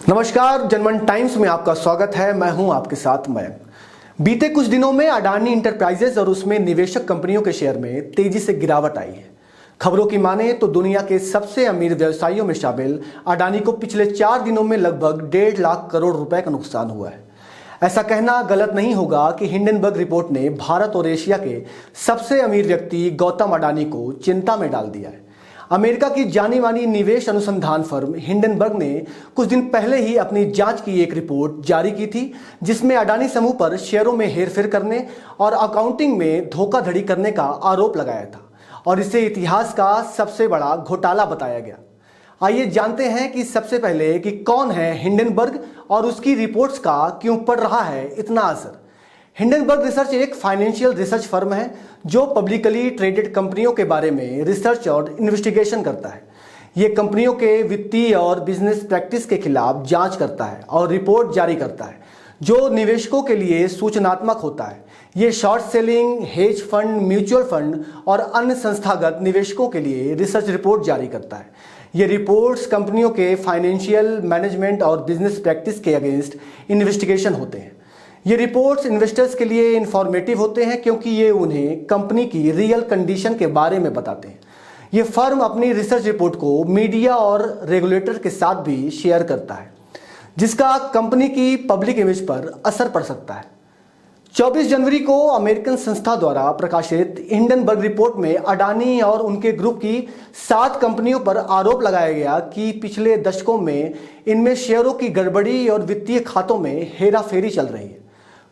नमस्कार, जनमन टाइम्स में आपका स्वागत है। मैं हूं आपके साथ मयंक। बीते कुछ दिनों में अडानी इंटरप्राइजेज और उसमें निवेशक कंपनियों के शेयर में तेजी से गिरावट आई है। खबरों की माने तो दुनिया के सबसे अमीर व्यवसायियों में शामिल अडानी को पिछले 4 दिनों में लगभग 1.5 लाख करोड़ रुपए का नुकसान हुआ है। ऐसा कहना गलत नहीं होगा कि हिंडनबर्ग रिपोर्ट ने भारत और एशिया के सबसे अमीर व्यक्ति गौतम अडानी को चिंता में डाल दिया है। अमेरिका की जानी मानी निवेश अनुसंधान फर्म हिंडनबर्ग ने कुछ दिन पहले ही अपनी जांच की एक रिपोर्ट जारी की थी, जिसमें अडानी समूह पर शेयरों में हेरफेर करने और अकाउंटिंग में धोखाधड़ी करने का आरोप लगाया था और इसे इतिहास का सबसे बड़ा घोटाला बताया गया। आइए जानते हैं कि सबसे पहले कि कौन है हिंडनबर्ग और उसकी रिपोर्ट्स का क्यों पड़ रहा है इतना असर। हिंडनबर्ग रिसर्च एक फाइनेंशियल रिसर्च फर्म है जो पब्लिकली ट्रेडेड कंपनियों के बारे में रिसर्च और इन्वेस्टिगेशन करता है। ये कंपनियों के वित्तीय और बिजनेस प्रैक्टिस के खिलाफ जांच करता है और रिपोर्ट जारी करता है जो निवेशकों के लिए सूचनात्मक होता है। ये short selling, hedge fund, mutual fund और अन्य संस्थागत निवेशकों के लिए रिसर्च रिपोर्ट जारी करता है। ये रिपोर्ट्स कंपनियों के फाइनेंशियल, मैनेजमेंट और बिजनेस प्रैक्टिस के अगेंस्ट इन्वेस्टिगेशन होते हैं। ये रिपोर्ट्स इन्वेस्टर्स के लिए इंफॉर्मेटिव होते हैं क्योंकि ये उन्हें कंपनी की रियल कंडीशन के बारे में बताते हैं। ये फर्म अपनी रिसर्च रिपोर्ट को मीडिया और रेगुलेटर के साथ भी शेयर करता है, जिसका कंपनी की पब्लिक इमेज पर असर पड़ सकता है। 24 जनवरी को अमेरिकन संस्था द्वारा प्रकाशित हिंडनबर्ग रिपोर्ट में अडानी और उनके ग्रुप की 7 कंपनियों पर आरोप लगाया गया कि पिछले दशकों में इनमें शेयरों की गड़बड़ी और वित्तीय खातों में हेराफेरी चल रही है।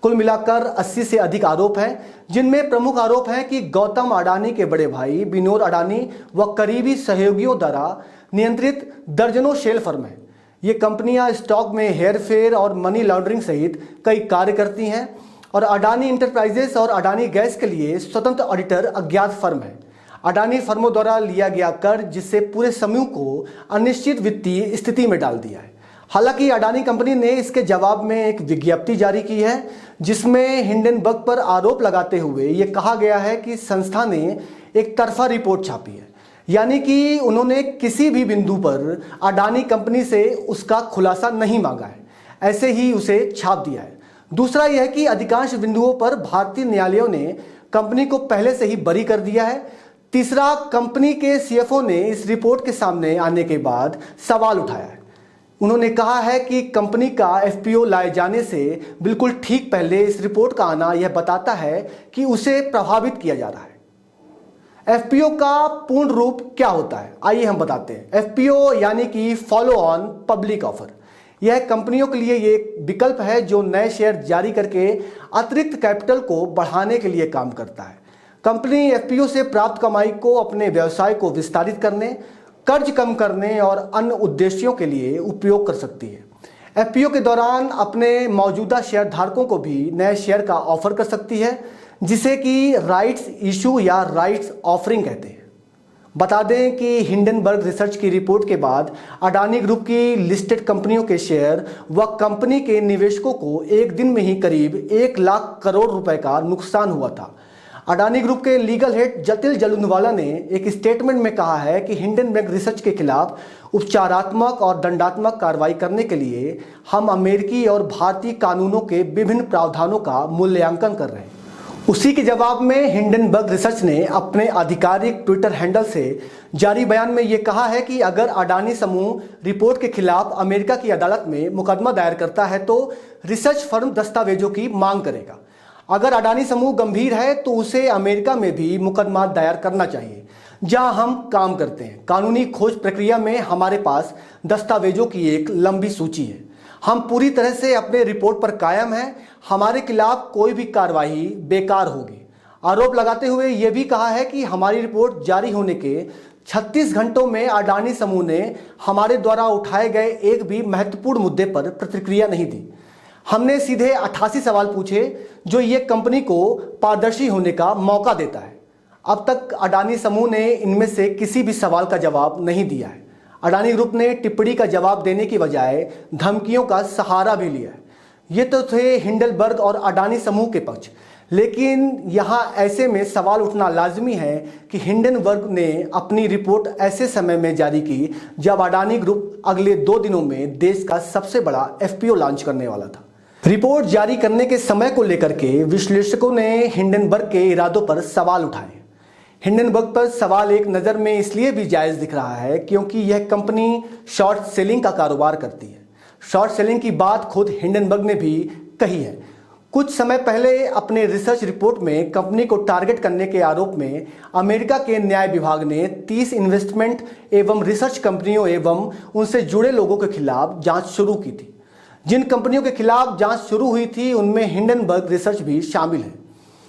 कुल मिलाकर 80 से अधिक आरोप हैं, जिनमें प्रमुख आरोप हैं कि गौतम अडानी के बड़े भाई विनोद अडानी व करीबी सहयोगियों द्वारा नियंत्रित दर्जनों शेल फर्म हैं। ये कंपनियां स्टॉक में हेरफेर और मनी लॉन्ड्रिंग सहित कई कार्य करती हैं और अडानी इंटरप्राइजेस और अडानी गैस के लिए स्वतंत्र ऑडिटर अज्ञात फर्म है। अडानी फर्मों द्वारा लिया गया कर्ज जिससे पूरे समूह को अनिश्चित वित्तीय स्थिति में डाल दिया है। हालांकि अडानी कंपनी ने इसके जवाब में एक विज्ञप्ति जारी की है, जिसमें हिंडनबर्ग पर आरोप लगाते हुए ये कहा गया है कि संस्था ने एक तरफा रिपोर्ट छापी है, यानी कि उन्होंने किसी भी बिंदु पर अडानी कंपनी से उसका खुलासा नहीं मांगा है, ऐसे ही उसे छाप दिया है। दूसरा यह है कि अधिकांश बिंदुओं पर भारतीय न्यायालयों ने कंपनी को पहले से ही बरी कर दिया है। तीसरा, कंपनी के सीएफओ ने इस रिपोर्ट के सामने आने के बाद सवाल उठाया है। उन्होंने कहा है कि कंपनी का एफपीओ लाए जाने से बिल्कुल ठीक पहले इस रिपोर्ट का आना यह बताता है कि उसे प्रभावित किया जा रहा है। एफपीओ का पूर्ण रूप क्या होता है, आइए हम बताते हैं। एफपीओ यानी कि फॉलो ऑन पब्लिक ऑफर। यह कंपनियों के लिए एक विकल्प है जो नए शेयर जारी करके अतिरिक्त कैपिटल को बढ़ाने के लिए काम करता है। कंपनी एफपीओ से प्राप्त कमाई को अपने व्यवसाय को विस्तारित करने, कर्ज कम करने और अन्य उद्देश्यों के लिए उपयोग कर सकती है। एफपीओ के दौरान अपने मौजूदा शेयर धारकों को भी नए शेयर का ऑफर कर सकती है, जिसे कि राइट्स इशू या राइट्स ऑफरिंग कहते हैं। बता दें कि हिंडनबर्ग रिसर्च की रिपोर्ट के बाद अडानी ग्रुप की लिस्टेड कंपनियों के शेयर व कंपनी के निवेशकों को एक दिन में ही करीब 1 लाख करोड़ रुपए का नुकसान हुआ था। अडानी ग्रुप के लीगल हेड जतिल जलुनवाला ने एक स्टेटमेंट में कहा है कि हिंडनबर्ग रिसर्च के खिलाफ उपचारात्मक और दंडात्मक कार्रवाई करने के लिए हम अमेरिकी और भारतीय कानूनों के विभिन्न प्रावधानों का मूल्यांकन कर रहे हैं। उसी के जवाब में हिंडनबर्ग रिसर्च ने अपने आधिकारिक ट्विटर हैंडल से जारी बयान में यह कहा है कि अगर अडानी समूह रिपोर्ट के खिलाफ अमेरिका की अदालत में मुकदमा दायर करता है तो रिसर्च फर्म दस्तावेजों की मांग करेगा। अगर अडानी समूह गंभीर है तो उसे अमेरिका में भी मुकदमा दायर करना चाहिए, जहां हम काम करते हैं। कानूनी खोज प्रक्रिया में हमारे पास दस्तावेजों की एक लंबी सूची है। हम पूरी तरह से अपने रिपोर्ट पर कायम हैं। हमारे खिलाफ कोई भी कार्रवाई बेकार होगी। आरोप लगाते हुए यह भी कहा है कि हमारी रिपोर्ट जारी होने के 36 घंटों में अडानी समूह ने हमारे द्वारा उठाए गए एक भी महत्वपूर्ण मुद्दे पर प्रतिक्रिया नहीं दी। हमने सीधे 88 सवाल पूछे जो ये कंपनी को पारदर्शी होने का मौका देता है। अब तक अडानी समूह ने इनमें से किसी भी सवाल का जवाब नहीं दिया है। अडानी ग्रुप ने टिप्पणी का जवाब देने की बजाय धमकियों का सहारा भी लिया है। ये तो थे हिंडनबर्ग और अडानी समूह के पक्ष, लेकिन यहाँ ऐसे में सवाल उठना लाजमी है कि हिंडनबर्ग ने अपनी रिपोर्ट ऐसे समय में जारी की जब अडानी ग्रुप अगले 2 दिनों में देश का सबसे बड़ा एफपीओ लॉन्च करने वाला था। रिपोर्ट जारी करने के समय को लेकर के विश्लेषकों ने हिंडनबर्ग के इरादों पर सवाल उठाए। हिंडनबर्ग पर सवाल एक नज़र में इसलिए भी जायज़ दिख रहा है क्योंकि यह कंपनी शॉर्ट सेलिंग का कारोबार करती है। शॉर्ट सेलिंग की बात खुद हिंडनबर्ग ने भी कही है। कुछ समय पहले अपने रिसर्च रिपोर्ट में कंपनी को टारगेट करने के आरोप में अमेरिका के न्याय विभाग ने 30 इन्वेस्टमेंट एवं रिसर्च कंपनियों एवं उनसे जुड़े लोगों के खिलाफ जांच शुरू की थी। जिन कंपनियों के खिलाफ जांच शुरू हुई थी उनमें हिंडनबर्ग रिसर्च भी शामिल है।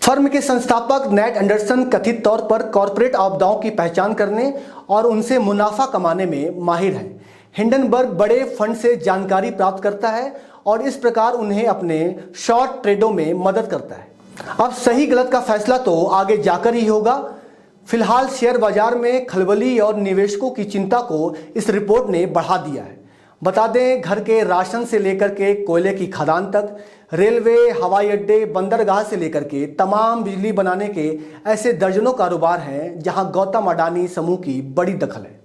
फर्म के संस्थापक नेट एंडरसन कथित तौर पर कॉरपोरेट आपदाओं की पहचान करने और उनसे मुनाफा कमाने में माहिर है। हिंडनबर्ग बड़े फंड से जानकारी प्राप्त करता है और इस प्रकार उन्हें अपने शॉर्ट ट्रेडों में मदद करता है। अब सही गलत का फैसला तो आगे जाकर ही होगा। फिलहाल शेयर बाजार में खलबली और निवेशकों की चिंता को इस रिपोर्ट ने बढ़ा दिया है। बता दें, घर के राशन से लेकर के कोयले की खदान तक, रेलवे, हवाई अड्डे, बंदरगाह से लेकर के तमाम बिजली बनाने के ऐसे दर्जनों कारोबार हैं जहां गौतम अडानी समूह की बड़ी दखल है।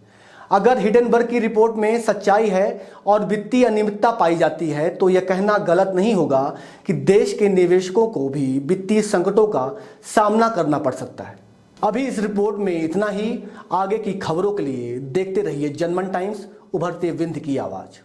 अगर हिंडनबर्ग की रिपोर्ट में सच्चाई है और वित्तीय अनियमितता पाई जाती है तो यह कहना गलत नहीं होगा कि देश के निवेशकों को भी वित्तीय संकटों का सामना करना पड़ सकता है। अभी इस रिपोर्ट में इतना ही। आगे की खबरों के लिए देखते रहिए जनमन टाइम्स, उभरते विंध्य की आवाज़।